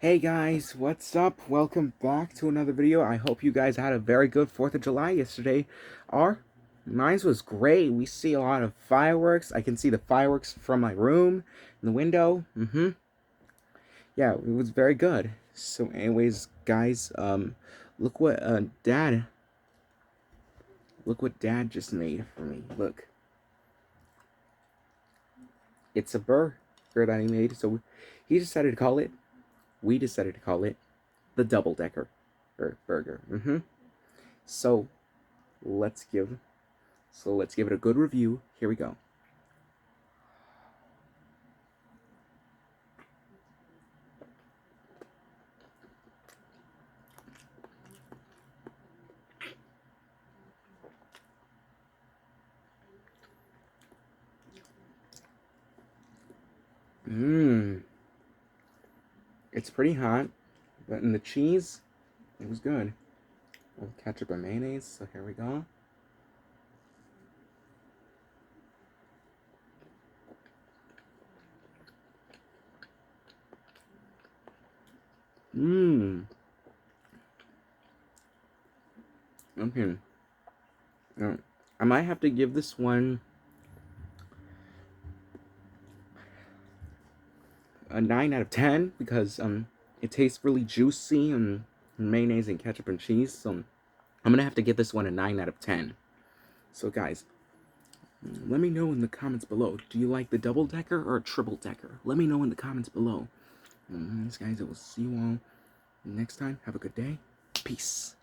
Hey guys, what's up? Welcome back to another video. I hope you guys had a very good 4th of July yesterday. Mine was great. We see a lot of fireworks. I can see the fireworks from my room in the window. Yeah, it was very good. So anyways, guys, look what Dad just made for me. Look. It's a burger that he made. So he decided to call it we decided to call it the double decker burger. So let's give let's give it a good review. Here we go. It's pretty hot, but in the cheese, it was good. With ketchup and mayonnaise, so here we go. Okay. I might have to give this one a 9 out of 10 because it tastes really juicy and mayonnaise and ketchup and cheese. So I'm gonna have to give this one a 9 out of 10. So guys, let me know in the comments below. Do you like the double decker or triple decker? Let me know in the comments below. Guys, I will see you all next time. Have a good day. Peace.